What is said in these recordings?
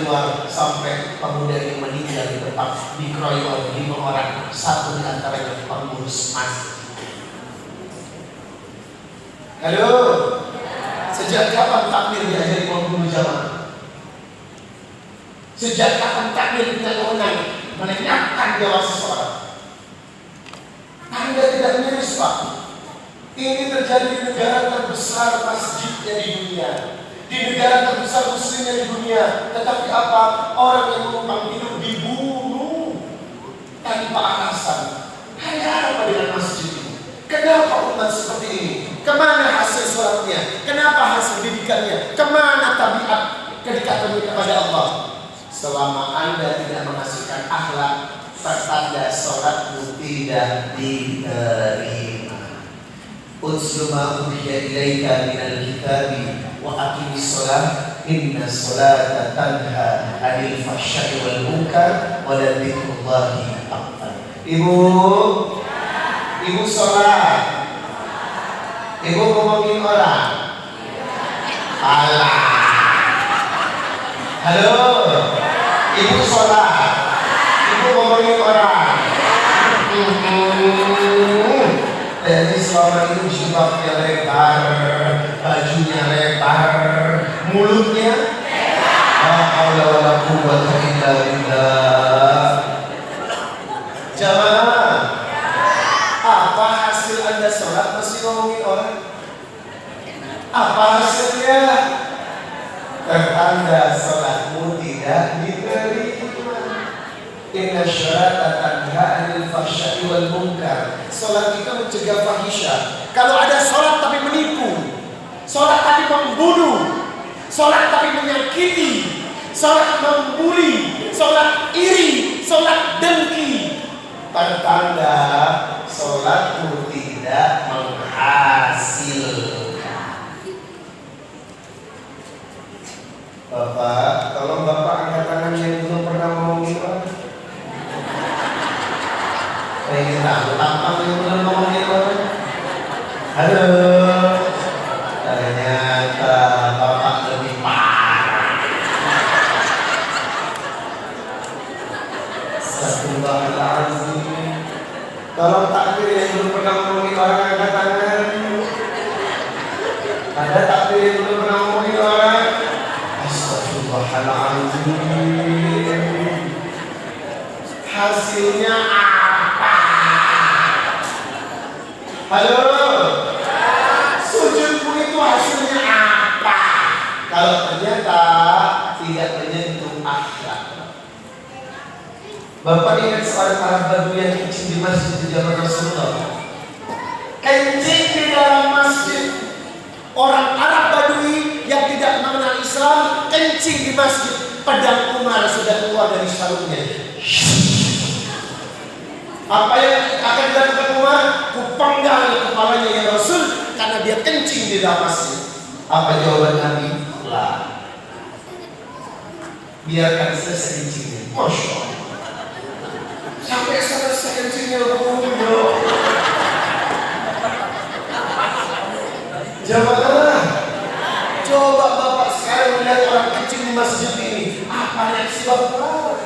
luar sampai pemuda yang meninggal di tempat dikeroyok oleh 5 orang, satu di antaranya pengurus masjid. Halo, sejak kapan takmir diajari membunuh jamaah? Sejak kapan takmir tidak mewenang melenyapkan nyawa seseorang? Anda tidak miris, Pak. Ini terjadi di negara terbesar masjidnya di dunia, di negara terbesar muslimnya di dunia. Tetapi apa? Orang yang menumpang hidup dibunuh tanpa alasan. Hanya apa dengan masjid ini? Kenapa umat seperti ini? Kemana hasil sholatnya? Kenapa hasil didikannya? Kemana tabiat kedekatannya kepada Allah? Selama Anda tidak menghasilkan akhlak, pertanda sholatmu tidak diterima. Utslu ma uhiya ilaika minal kitabi wa aqimis sholat inna sholata tanha 'anil fahsya'i wal munkar wa la dzikrullahi akbar. Ibu sholat. Ibu ngomongin orang. Alah. Halo. Ibu sholat. Ibu ngomongin orang. Jadi selama itu jilbabnya lebar, bajunya lebar, mulutnya la haula wala quwwata illa billah. Jamaah, apa hasil Anda sholat masih ngomongin orang? Apa hasilnya? Tertanda sholatmu tidak diterima. Inna syarata tanha 'anil fahsya'i wal munkar. Sholat itu mencegah fahisya. Kalau ada sholat tapi menipu, sholat tapi membunuh, sholat tapi menyakiti, sholat membuli, sholat iri, sholat dengki, pertanda sholatmu tidak menghasilkan. Bapak, tolong Bapak angkat tangan yang belum pernah ngomongin orang. Saya ingin tahu tampang yang belum ngomongin orang. Halo. Ternyata Bapak lebih parah. Astagfirullahaladzim. Tolong takbir yang belum pernah ngomongin orang angkat tangan. Ada takbir yang belum pernah ngomongin orang? Astagfirullahaladzim. Hasilnya apa? Halo? Sujudmu itu hasilnya apa? Kalau ternyata tidak menyentuh akhlak. Bapak ingat seorang Arab Badui yang kencing di masjid di zaman Rasulullah. Kencing di dalam masjid. Orang Arab Badui yang tidak mengenal Islam kencing di masjid. Pedang Umar sudah keluar dari sarungnya. Apa yang akan dilakukan Umar? Kupenggal kepalanya ya Rasul, karena dia kencing di dalam masjid. Apa jawaban Nabi? Lah, biarkan selesai kencingnya. Masya Allah. Sampai selesai kencingnya bro. Jamaah, coba Bapak sekarang melihat orang kencing di masjid ini. Apa reaksi Bapak?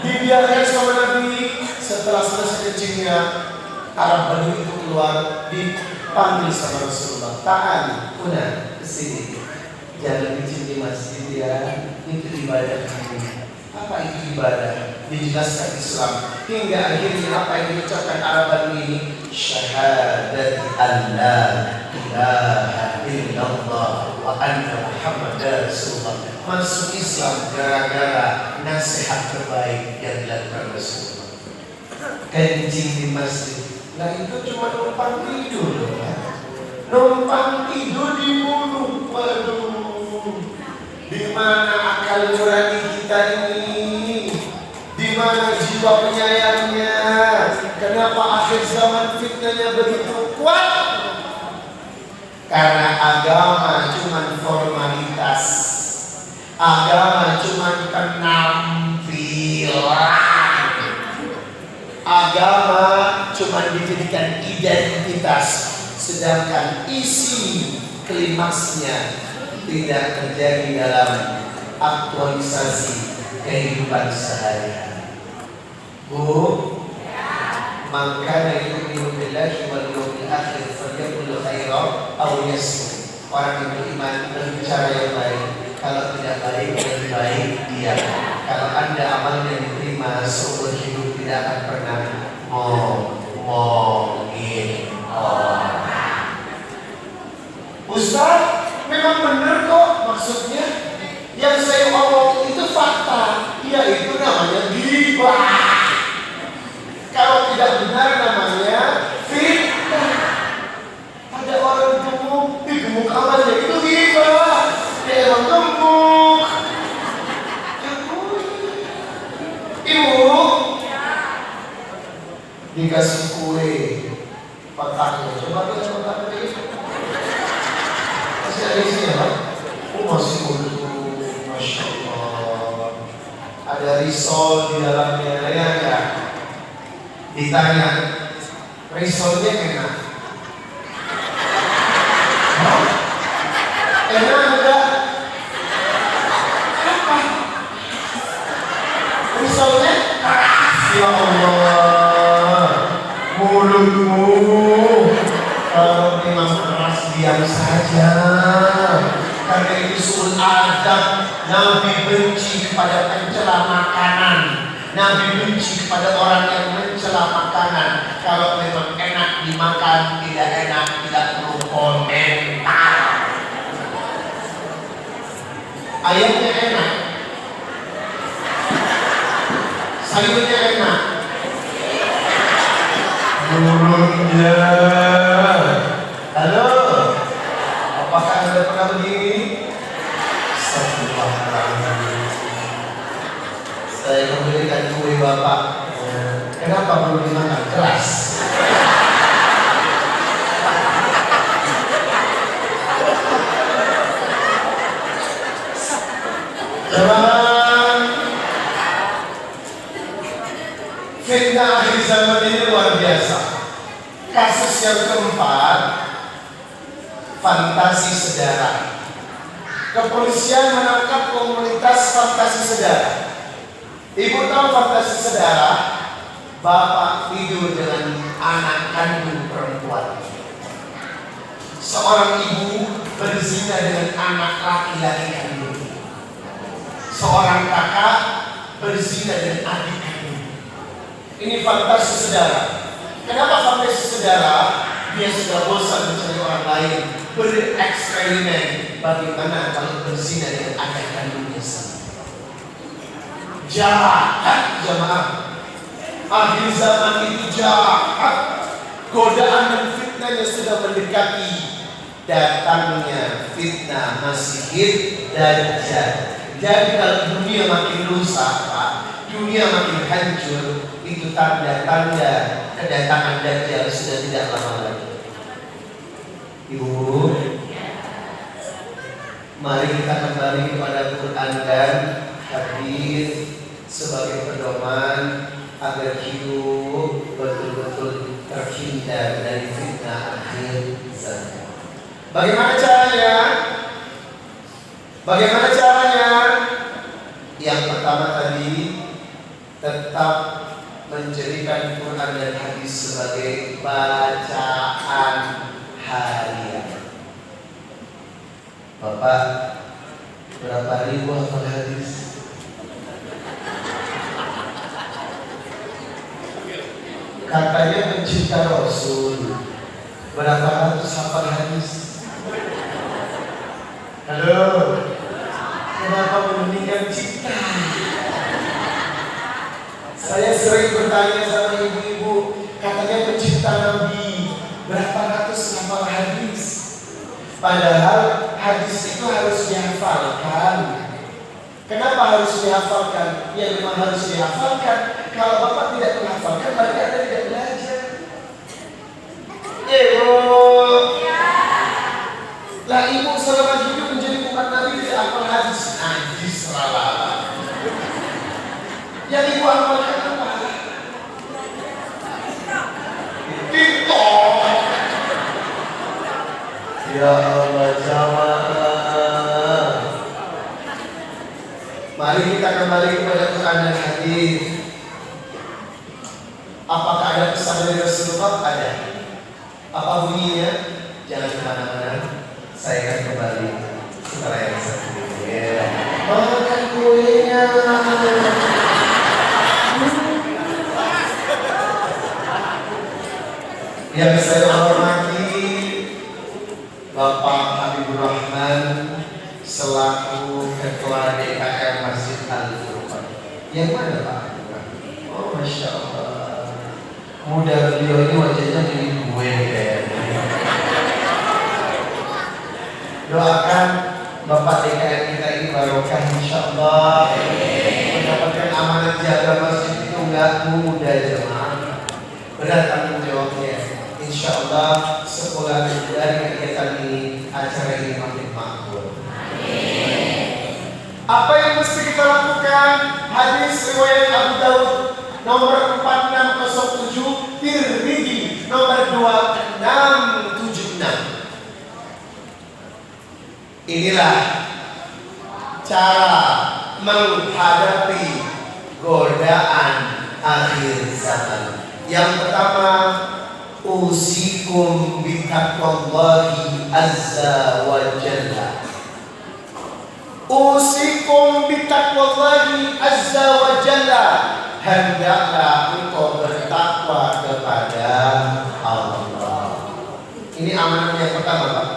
Dibiarkan sama Nabi. Setelah selesai kencingnya, Arab Badui itu keluar, dipanggil sama Rasulullah. Ta'al, Una, kesini. Jangan kencing di masjid ya. Itu ibadah kami. Apa itu ibadah? Dijelaskan Islam. Hingga akhirnya apa yang diucapkan Arab Badui ini? Syahadat Allah ilaha illallah wa anna Muhammadar Rasulullah. Masuk Islam gara-gara nasihat terbaik yang dilakukan Rasulullah. Kencing di masjid. Nah itu cuma numpang tidur loh ya. Numpang tidur dibunuh. Waduh. Di mana akal nurani kita ini? Di mana jiwa penyayangnya? Kenapa akhir zaman fitnahnya begitu kuat? Karena agama cuma formalitas. Agama cuma penampilan. Agama cuma dijadikan identitas, sedangkan isi klimaksnya tidak terjadi dalam aktualisasi kehidupan sehari-hari. Bu, maka dari itu billahi wal yawmil akhir falyaqul khairan aw yasmut. Orang yang beriman berbicara yang baik, kalau tidak baik lebih baik diam. Kalau Anda amalnya diterima seumur hidup tidak akan pernah ngomongin orang. Ustaz, memang benar kok, maksudnya yang saya omong itu fakta, yaitu namanya ghibah. Kalau tidak benar namanya fitnah. Ada orang gemuk amalnya itu ghibah. Dia emang gemuk. Ibu dikasih kue patahnya, coba kita patahnya ini. Masih ada isinya, Pak? Oh, masih utuh, Masya Allah. Ada risol di dalamnya, ya enggak? Ditanya, risolnya enak? Hah? Enak enggak? Apa? Risolnya keras, ya Allah. Mulutmu kalau memang keras diam saja. Karena itu suul adab. Nabi benci kepada pencela makanan. Nabi benci kepada orang yang mencela makanan. Kalau memang enak dimakan, tidak enak tidak perlu komentar. Ayamnya enak, sayurnya enak, mulutnya. Halo, apakah Anda pernah begini? Astagfirullahaladzim. Saya memberikan kue Bapak. Kenapa belum dimakan? Keras. Teman, fitnah akhir zaman ini luar biasa. Kasus yang keempat, fantasi sedara. Kepolisian menangkap komunitas fantasi sedara. Ibu tahu fantasi sedara? Bapak tidur dengan anak kandung perempuan. Seorang ibu berzina dengan anak laki-laki kandung. Seorang kakak berzina dengan adik kandung. Ini fantasi sedara. Kenapa fantasi sedara? Dia sudah bosan mencari orang lain, bereksperimen bagaimana kalau berzina dengan adik kandungnya sendiri. Jahat jamaah. Akhir zaman itu jahat. Godaan dan fitnahnya sudah mendekati. Datangnya fitnah Masih Dajjal. Jadi kalau dunia makin rusak, Pak, dunia makin hancur, itu tanda-tanda kedatangan Dajjal sudah tidak lama lagi. Ibu, mari kita kembali kepada Quran dan hadis sebagai pedoman agar hidup betul-betul terhindar dari fitnah akhir zaman. Bagaimana caranya? Bagaimana caranya? Yang pertama tadi, tetap menjadikan Quran dan hadis sebagai bacaan harian. Bapak berapa ribu hafal hadis? Katanya mencinta Rasul. Berapa ratus hafal hadis? Halo, kenapa meninggalkan cinta? Saya sering bertanya sama ibu-ibu, katanya pencinta Nabi, berapa ratus hafal hadis? Padahal hadis itu harus dihafalkan. Kenapa harus dihafalkan? Ya memang harus dihafalkan. Kalau Bapak tidak menghafalkan, berarti Anda tidak belajar. Ibu, lah ibu selama hidup menjadi umat Nabi tidak hafal hadis. Najis rala. Yang ibu hafalkan apa? TikTok. Ya Allah jamaah. Mari kita kembali kepada Quran dan hadis. Apakah ada pesan dari Rasulullah? Ada. Apa bunyinya? Jangan kemana-mana. Saya akan kembali setelah yang satu ini. Makan kuenya. Yang saya hormati Bapak Habibur Rahman selaku Ketua DKM Masjid Al-Furqan. Yang mana Pak? Oh, Masya Allah. Muda beliau ini wajahnya jadi gue kayaknya. Doakan Bapak DKM kita ini barokah insya Allah. Mendapatkan amanat jaga masjid itu enggak mudah jemaah. Berat tanggung jawabnya. Insya Allah sekolah dari kegiatan ini, acara ini makin makbul. Apa yang mesti kita lakukan? Hadis riwayat Abu Daud nomor 4607, Tirmidzi nomor 2676. Inilah cara menghadapi godaan akhir zaman. Yang pertama, usikum bitaqwallahi azza wa jalla. Usikum bitaqwallahi azza wa jalla. Hendaklah engkau bertakwa kepada Allah. Ini amanat yang pertama, Pak.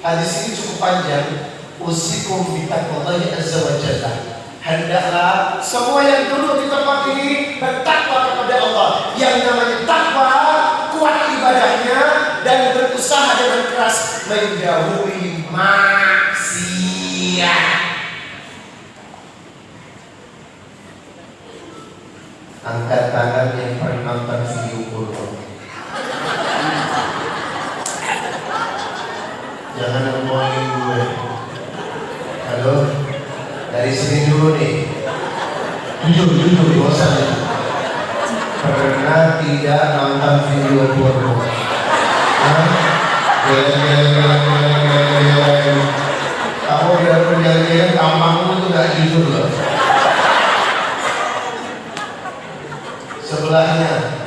Hadis ini cukup panjang. Usikum bitaqwallahi azza wa jalla. Hendaklah semua yang duduk di tempat ini bertakwa kepada Allah. Yang namanya takwa, kuat ibadahnya dan berusaha dengan keras menjauhi maksiat. Angkat tangan yang pernah nonton video porno. Jangan ngomongin gue. Halo, dari sini dulu nih. Jujur, gak usah. Pernah tidak nonton video porno? Kamu biar perjanjian tampangmu itu gak jujur loh. Sebelahnya,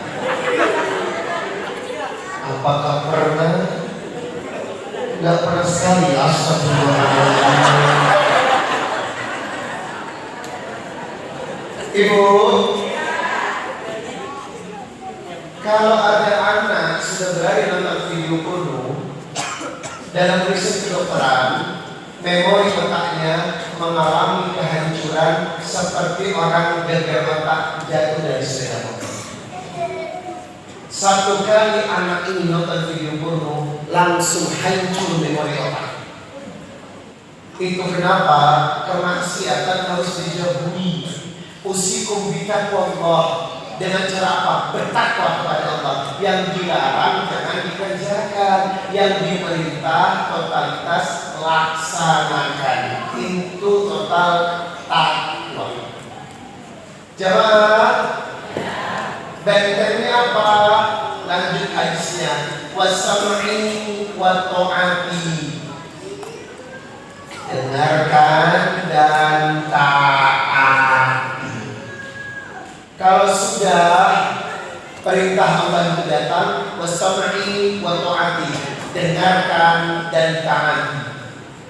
apakah pernah? Gak pernah sekali. Astagfirullahaladzim. Ibu, kalau ada anak sudah berani nonton video porno, dalam riset kedokteran, memori otaknya mengalami kehancuran seperti orang geger otak jatuh dari sepeda motor. Satu kali anak ini nonton video porno, langsung hancur memori otak. Itu kenapa kemaksiatan harus dijauhi. Usikum bitaqwallah. Dengan cara apa? Bertakwa kepada Allah. Yang dilarang jangan dikerjakan, yang diperintah totalitas laksanakan. Itu total takwa. Jamaah, bentengnya apa? Lanjut hadisnya. Wasam'i wa ta'ati. Dengarkan dan taati. Kalau sudah perintah Allah itu datang, wasam'i wa ta'ati, dengarkan dan taati,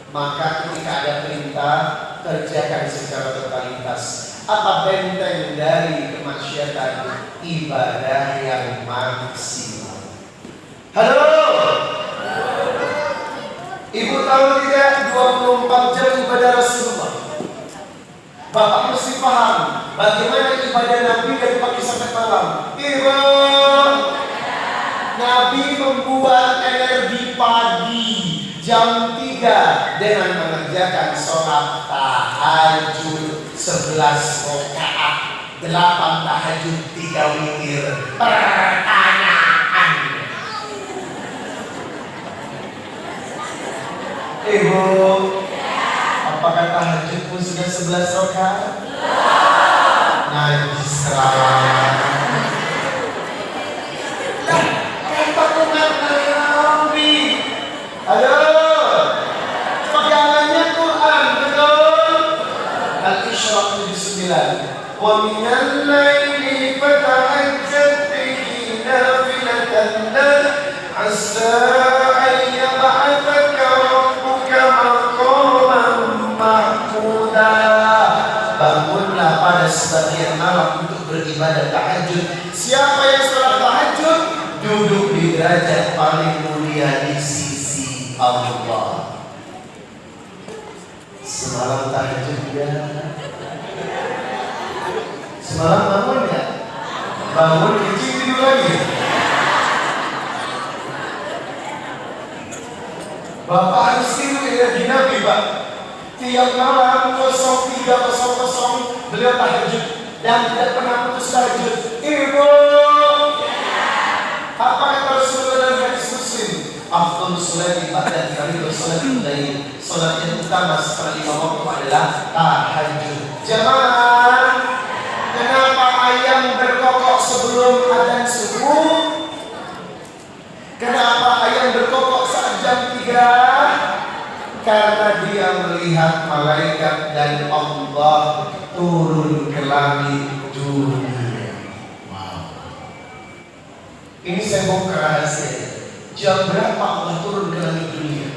maka ketika ada perintah, kerjakan secara totalitas. Apa benteng dari kemaksiatan? Ibadah yang maksimal. Halo, Ibu tahu tidak 24 jam ibadah Rasulullah? Bapak mesti paham bagaimana ibadah Nabi dari pagi sampai malam. Ibu, Nabi membuat energi pagi jam 3 dengan mengerjakan sholat tahajud 11 rakaat, 8 tahajud, 3 witir. Pertanyaan, Ibu, apakah tahajud pun sudah 11 rakaat? Najis kerawan. Kata umat Nabi. Halo, pegangannya Quran, betul? ومن الليل فتهجد به نافلة لك عسى أن يبعثك ربك مقاما محمودا. Bangunlah pada sebagian malam untuk beribadah tahajud. Siapa yang salat tahajud duduk di derajat paling mulia di sisi Allah. Semalam tahajud ya. Semalam bangun ya? Bangun kecil tidur lagi. Bapak harus tidur energi Nabi, Pak. Tiap malam 03.00 beliau tahajud dan tidak pernah putus tahajud. Ibu, apa kata Rasulullah dalam hadis Muslim? Afdhalus sholati ba'da fardhi sholatul lail. Salat yang utama setelah 5 waktu adalah tahajud. Jamaah, kenapa ayam berkokok sebelum adzan subuh? Kenapa ayam berkokok saat jam 3? Karena dia melihat malaikat dan Allah turun ke langit dunia. Wow. Ini saya bongkar rahasia. Jam berapa Allah turun ke langit dunia?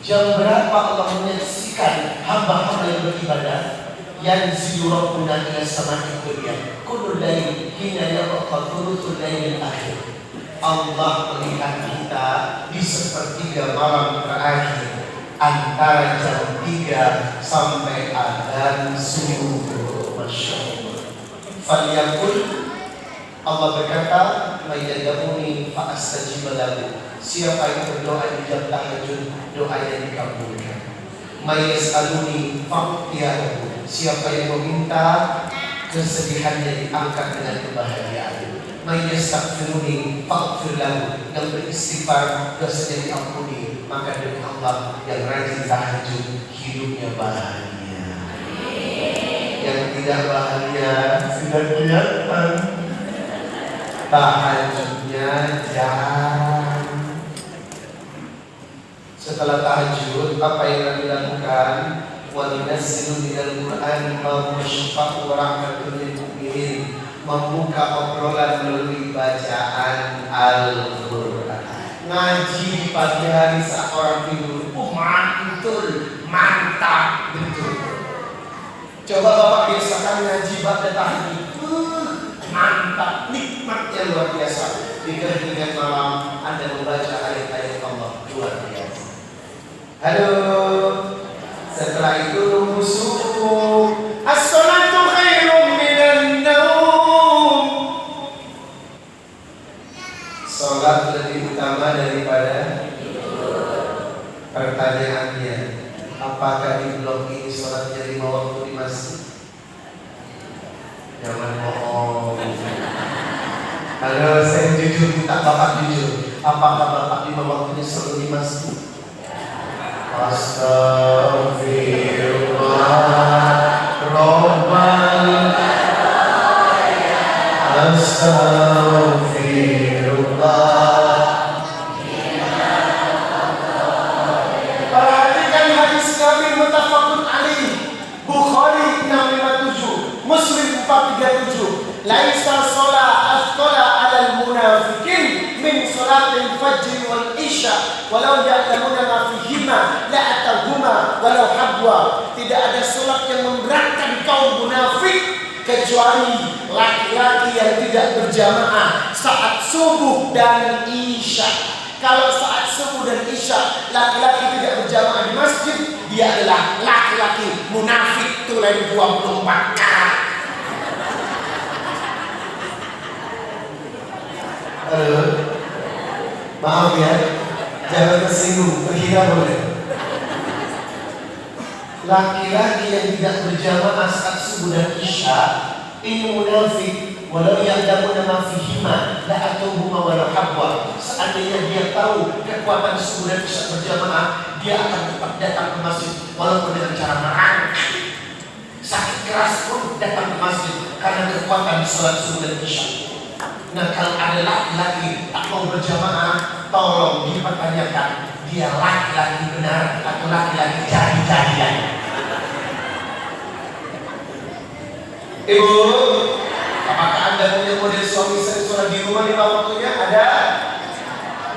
Jam berapa Allah menyaksikan hamba-hamba yang beribadah? Yanzilu Rabbuna ila samai dunia kullu lail hina yabqa thuluthul lail akhir. Allah melihat kita di sepertiga malam terakhir antara jam 3 sampai adzan subuh. Masya Allah. Faliyakul, Allah berkata, "Mayyadamuni fa'astajib lahu." Siapa yang berdoa di jam tahajud, doanya dikabulkan. Mayyas'aluni fa'tiyahu. Siapa yang meminta, kesedihannya diangkat dengan kebahagiaan. Mayyastakfiruni fa'ghfir lahu. Yang beristighfar dosanya diampuni, maka demi Allah yang rajin tahajud hidupnya bahagia. Yang tidak bahagia sudah kelihatan. Tahajudnya jarang. Setelah tahajud, apa yang Nabi lakukan? Wa yunazzilu minal Qur'ani ma huwa syifaa'un wa rahmatun lil mu'minin. Membuka obrolan melalui bacaan Al-Quran. Ngaji di pagi hari saat orang tidur, mantul, mantap betul. Coba Bapak biasakan ngaji pada tahajud, mantap, nikmatnya luar biasa. Di keheningan malam Anda membaca ayat-ayat Allah, luar biasa. Halo, setelah itu nunggu subuh. As-salatu khairum minan naum. Salat lebih utama daripada pertanyaannya, apakah di blok ini salatnya 5 waktu di masjid? Jangan bohong. Halo, saya jujur, minta Bapak jujur. Apakah Bapak 5 waktunya selalu di masjid? Astaghfirullah Rabbal Astaghfirullah. Perhatikan hadis Nabi muttafaqun alaih, Bukhari 657, Muslim 437. Laisa sholat afdala 'alal munafiqin min sholatil fajr wal isya walau ya'lamuna ma fihima la atahuma walau habwa. Tidak ada sholat yang memberatkan kaum munafik kecuali laki-laki yang tidak berjamaah saat subuh dan isya. Kalau saat subuh dan isya laki-laki tidak berjamaah di masjid, dia adalah laki-laki munafik tulen 24 karat. Maaf ya, jangan tersinggung, terhina boleh. Laki-laki yang tidak berjamaah saat subuh dan isya ini munafik. Walau ya'lamuna ma fihima la atuhuma walau habwa. Seandainya dia tahu kekuatan subuh dan isya berjamaah, dia akan tetap datang ke masjid walaupun dengan cara merangkak. Sakit keras pun datang ke masjid karena kekuatan sholat subuh dan isya. Nah, kalau ada laki-laki tak mau berjamaah, tolong dipertanyakan dia laki-laki benar atau laki-laki jadi-jadian. Ibu, apakah Anda punya model suami sering sholat di rumah lima waktunya? Ada?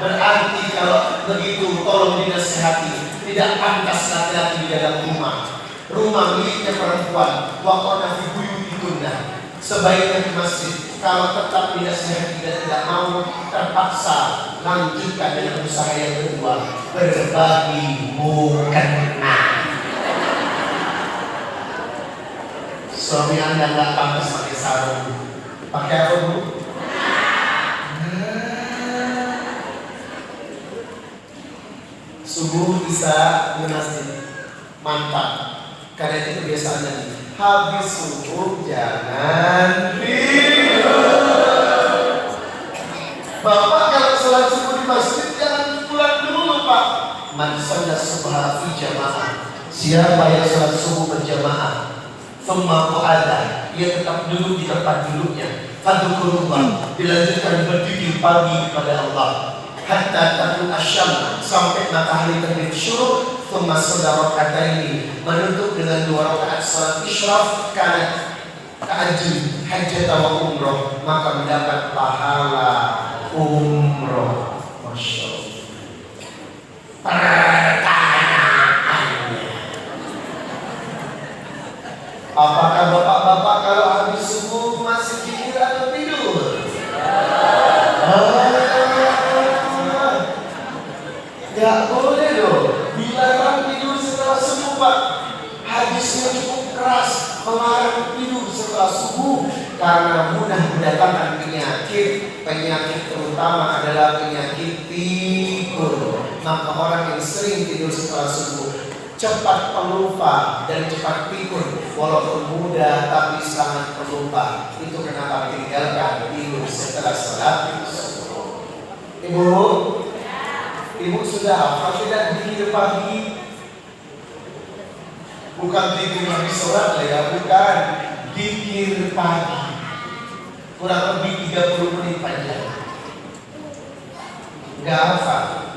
Berarti kalau begitu tolong dinasihati, tidak pantas laki-laki di dalam rumah. Rumah miliknya perempuan, waqarna fi buyutikunna. Sebaiknya di masjid. Kalau tetap dinasihati dan tidak mau, terpaksa lanjutkan dengan usaha yang kedua, berbagi mukena. Suami Anda nggak pantas pakai sarung, pakai apa bu? Subuh bisa di masjid, mantap. Karena itu kebiasaan Nabi. Habis subuh jangan tidur. Bapak kalau sholat subuh di masjid jangan pulang dulu pak. Man sholat subuh fi jamaah. Siapa yang sholat subuh berjamaah, thumma qa'ada, ia tetap duduk di tempat duduknya. Fadzukurullah, dilanjutkan berzikir pagi kepada Allah. Hatta tatu asyam, sampai matahari terbit syuruk. Thumma shalla raka'ataini, menutup dengan 2 rakaat salat isyraf karena ta'ajjud hajjat wa umroh, maka mendapat pahala umroh. Masya Allah. Pertanyaannya, apakah bapak-bapak kalau habis subuh masih tidur atau tidur? Gak boleh loh, dilarang tidur setelah subuh pak. Hadisnya cukup keras, melarang tidur setelah subuh karena mudah mendatangkan penyakit. Penyakit terutama adalah penyakit tidur. Maka orang yang sering tidur setelah subuh cepat pelupa dan cepat pikun, walaupun muda tapi sangat pelupa. Itu kenapa tinggalkan tidur setelah sholat subuh. Ibu sudah hafal tidak zikir pagi? Bukan zikir habis sholat ya, bukan. Zikir pagi. Kurang lebih 30 menit panjang. Enggak hafal.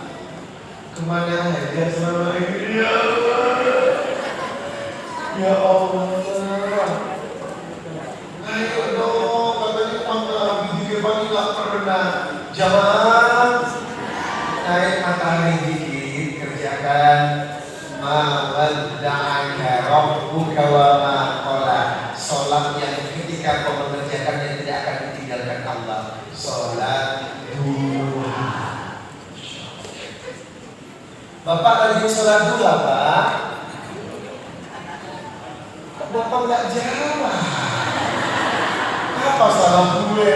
Kemana aja selama ini ya Allah? Ya Allah. Ayo dong, katanya pagi zikir pagi gak pernah. Jamaah naik matahari dikit, kerjakan ma wadda'aka rabbuka wa ma qala. Salat yang ketika kau mengerjakannya tidak akan ditinggalkan Allah. Salat duha. Bapak lagi salat duha, Pak. Bapak nggak jawab. Apa salah gue?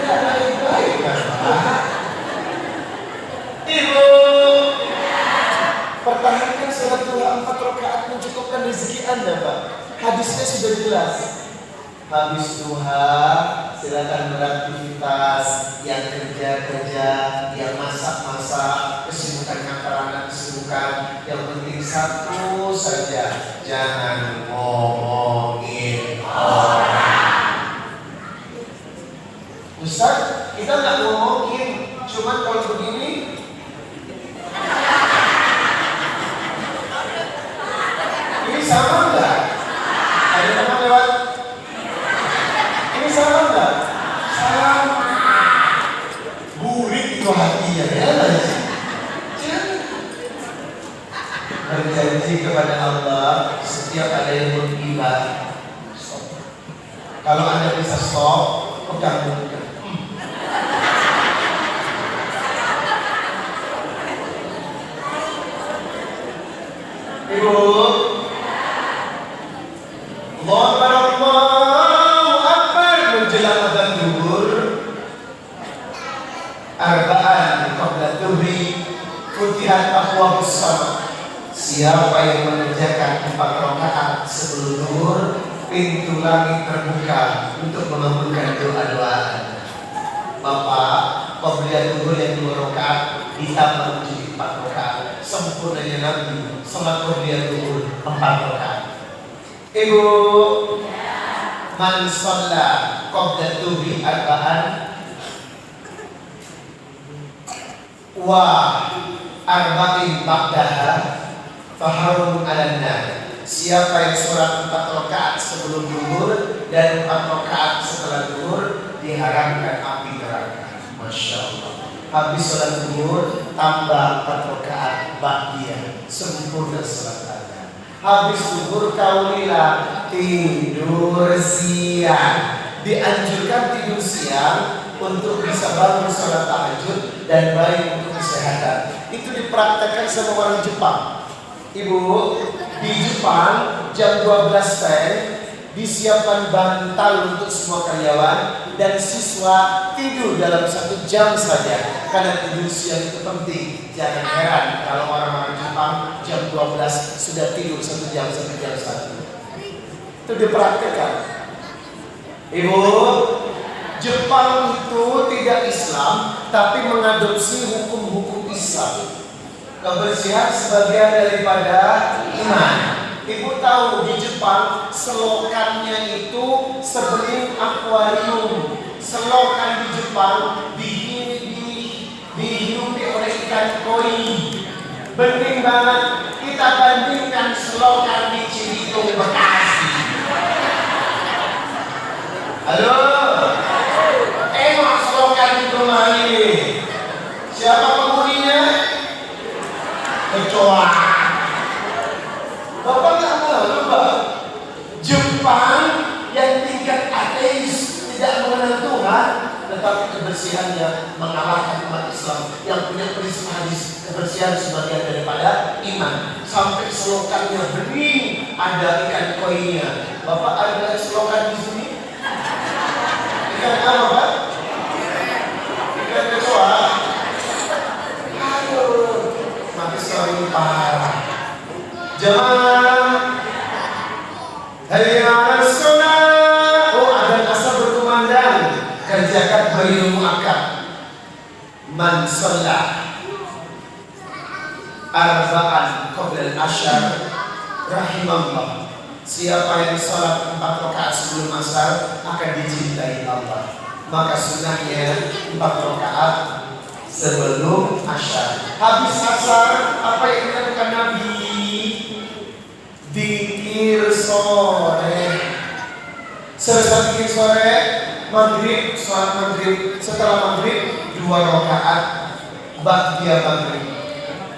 Baik-baik kan, Pak? Ibu, pertahankan salat duha 4 rakaat mencukupkan rezeki Anda, Pak. Hadisnya sudah jelas. Habis duha silakan beraktivitas, yang kerja, yang masak, kesibukan anak kesibukan. Yang penting satu saja, jangan ngomongin orang. Ustaz, kita nggak ngomongin, cuman kalau begini. Ini sama enggak? Ada teman lewat? Ini sama enggak? Sama. Burik itu hatinya ya. Berjanji kepada Allah setiap ada yang menggibah, stop. Kalau Anda bisa stop, pegang muka. Ibu, Allahu Akbar menjelang adzan zuhur. Arba'an qabla dhuhri futihat abwabus sama. Siapa yang mengerjakan 4 rakaat sebelum zuhur, pintu langit terbuka untuk mengabulkan doa-doa Anda. Bapak, qabla dhuhur yang 2 rakaat ditambah menjadi 4 rakaat. Sempurnanya Nabi salat qabla dhuhur 4 rakaat. Ibu, man shalla qabla dhuhri arba'an wa arba'in ba'daha faharun 'alan nar. Siapa yang sholat 4 rakaat sebelum zuhur dan 4 rakaat setelah zuhur diharamkan api neraka. Masya Allah. Habis sholat zuhur tambah 4 rakaat ba'diyah, sempurna sholat adzan. Habis zuhur kaulilah tidur siang. Dianjurkan tidur siang untuk bisa bangun sholat tahajud dan baik untuk kesehatan. Itu dipraktekkan sama orang Jepang. Ibu, di Jepang jam 12 disiapkan bantal untuk semua karyawan dan siswa tidur dalam 1 jam saja karena tidur siang itu penting. Jangan heran kalau orang-orang Jepang jam 12 sudah tidur 1 jam sampai jam 1. Itu dipraktekkan. Ibu, Jepang itu tidak Islam tapi mengadopsi hukum-hukum Islam. Kebersihan sebagian daripada iman. Ibu tahu di Jepang selokannya itu sebening akuarium. Selokan di Jepang dihidupi oleh ikan koi. Bening banget. Kita bandingkan selokan di Cibitung, Bekasi. Halo, selokan di rumah ini. Siapa penghuninya? Kecoa. Bapak nggak malu, Pak? Jepang yang tingkat ateis, tidak mengenal Tuhan, tetapi kebersihannya mengalahkan umat Islam yang punya prinsip hadis kebersihan sebagian daripada iman. Sampai selokannya bening, ada ikan koinya. Bapak ada selokan di sini? Ikan apa, Pak? Ikan kecoa. Aduh, mati sekali parah. Jemaah, hayya 'alas shalah. Oh, adzan asar berkumandang. Kerjakan bayi muakkad. Man shalla arba'an qabla al-'ashr rahimallah. Siapa yang salat 4 rakaat sebelum asar akan dicintai Allah. Maka sunnahnya 4 rakaat sebelum asar. Habis asar apa yang dilakukan Nabi? Dikir sore. Selesai dikir sore, maghrib, sholat maghrib. Setelah maghrib 2 rakaat ba'diyah maghrib.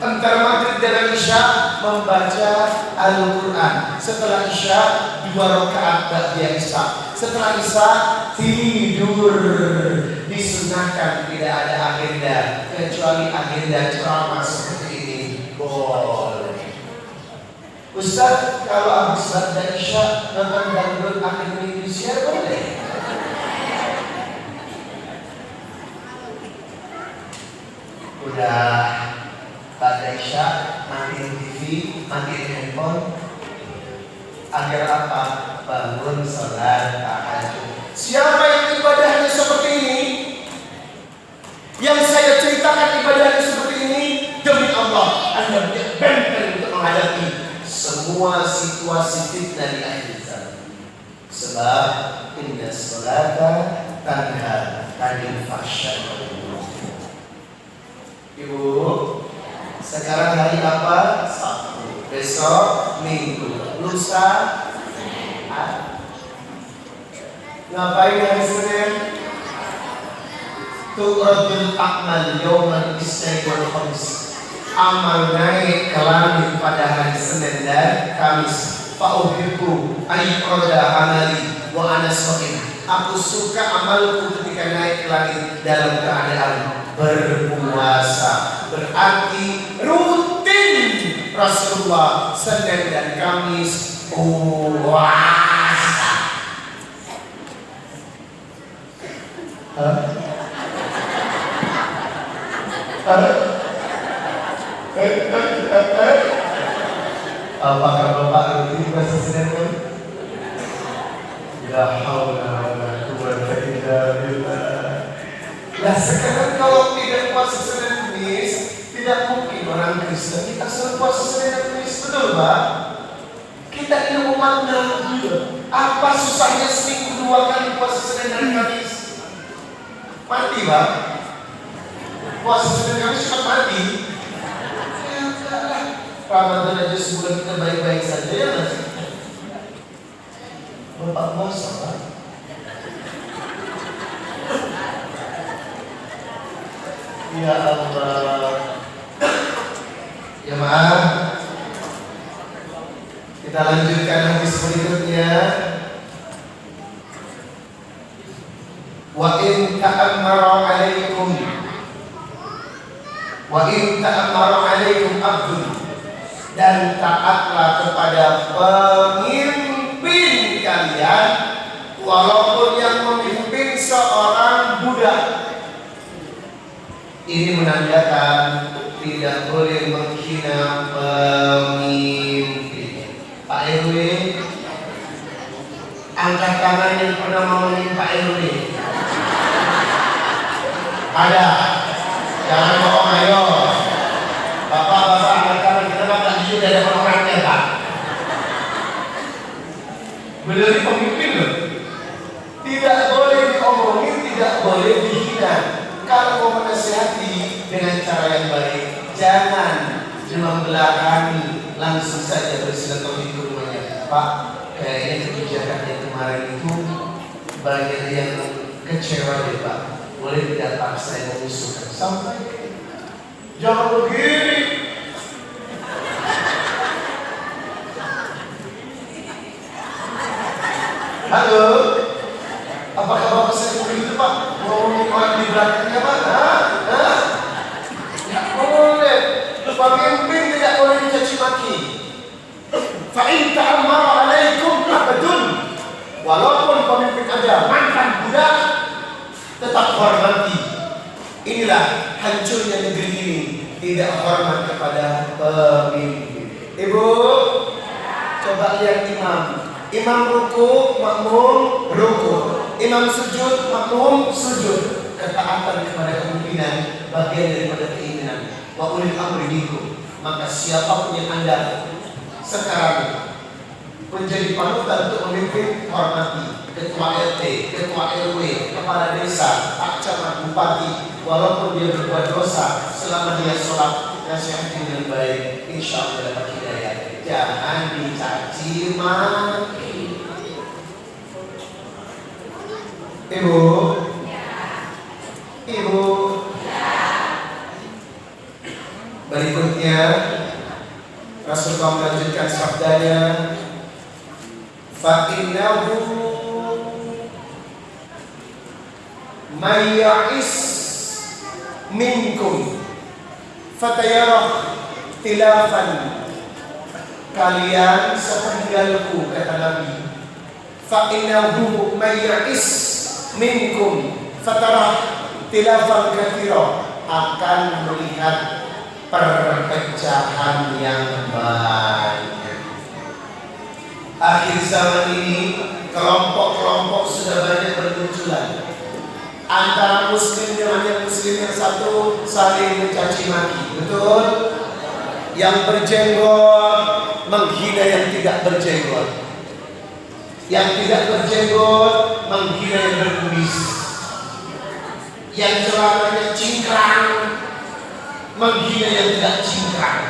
Antara maghrib dan isya membaca Al-Quran. Setelah isya 2 rakaat ba'diyah isya. Setelah isya tidur. Disunahkan tidak ada agenda kecuali agenda ceramah seperti ini. Boleh. Ustaz, kalau habis ba'diyah isya nonton dangdut akhir Indonesia boleh? Udah pada isya, matiin TV, matiin handphone. Agar apa? Bangun sholat tahajud. Siapa yang ibadahnya seperti ini? Yang saya ceritakan ibadahnya seperti ini, demi Allah Anda benteng untuk menghadapi semua situasi fitnah di akhir zaman. Sebab inna sholata tanha 'anil fahsya'i wal munkar. Ibu, sekarang hari apa? Sabtu. Besok Minggu. Lusa ngapain hari Senin? Tu'radul a'mal yawmal isnin wal khamis. Amal naik ke langit pada hari Senin dan Kamis. Fa'uhibbu ayyuqrada amali wa ana sha'im. Aku suka amalku ketika naik ke langit dalam keadaan berpuasa. Berarti rutin Rasulullah Senin dan Kamis puasa. Apakah Bapak rutin puasa Senin pun? La haula wala quwwata illa billah. Lah sekarang kalau tidak puasa Senin Kamis, tidak mungkin orang Kristen kita suruh puasa Senin dan Kamis, betul Pak? Kita ini umat Nabi. Apa susahnya seminggu 2 kali puasa Senin dan Kamis? Mati Pak? Puasa Senin dan Kamis cepat mati. Ramadan aja sebulan kita baik-baik saja ya nggak sih? Bapak puasa Pak. Ya Allah. Ya maaf. Kita lanjutkan hadis berikutnya. Wa in ta'ammara 'alaikum abdun, dan taatlah kepada pemimpin kalian walaupun yang memimpin seorang budak. Ini menandakan tidak boleh menghina pemimpin. Pak RW, angkat tangan yang pernah ngomongin Pak RW. Ada? Jangan bohong, ayo. Bapak-bapak angkat tangan, kita makan jujur dari orang-orangnya Pak. Beliau pemimpin loh. Tidak boleh diomongin, tidak boleh dihina. Kalau mau menasihati dengan cara yang baik, jangan membelakangi, langsung saja bersilaturahmi ke rumahnya. Pak, kayaknya kebijakan yang kemarin itu banyak yang kecewa deh Pak. Boleh tidak Pak saya mengusulkan? Sampai jangan begini. Halo, apakah Bapak saya begitu Pak? Ngomongin orang di belakangnya Pak? Tidak boleh. Pemimpin tidak boleh dicaci maki. Fa'in ta'ammara 'alaikum abdun, walaupun pemimpin ada mantan budak, tetap hormati. Inilah hancurnya negeri ini, tidak hormat kepada pemimpin. Ibu, coba lihat imam. Imam ruku, makmum ruku. Imam sujud, makmum sujud. Ketaatan kepada kepemimpinan bagian daripada keinginan. Wa ulil amri minkum. Maka siapapun yang Anda sekarang menjadi panutan untuk memimpin, hormati. Ketua RT, ketua RW, kepala desa, pak camat, bupati, walaupun dia berbuat dosa, selama dia sholat, nasihati dengan baik, insya Allah dapat hidayah. Jangan dicaci maki. Ibu, ibu. Berikutnya Rasulullah melanjutkan sabdanya, fa'innahu mayya'is minkum fatayarah tilafan. Kalian sepeninggalku, kata Nabi, fa'innahu mayya'is minkum fatarah tilafan kathira, akan melihat perpecahan yang banyak. Akhir zaman ini kelompok-kelompok sudah banyak bermunculan. Antara muslim dengan yang muslim yang satu saling mencaci maki, betul? Yang berjenggot menghina yang tidak berjenggot, yang tidak berjenggot menghina yang berkumis, yang celananya cingkrang menghina yang tidak cingkrang.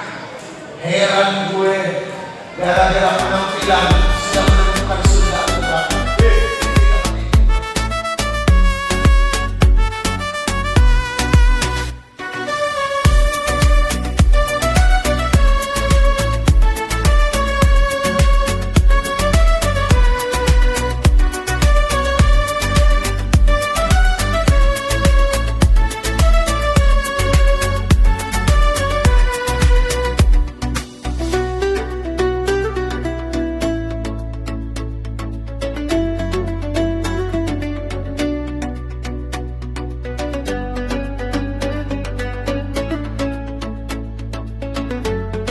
Heran gue, gara-gara penampilan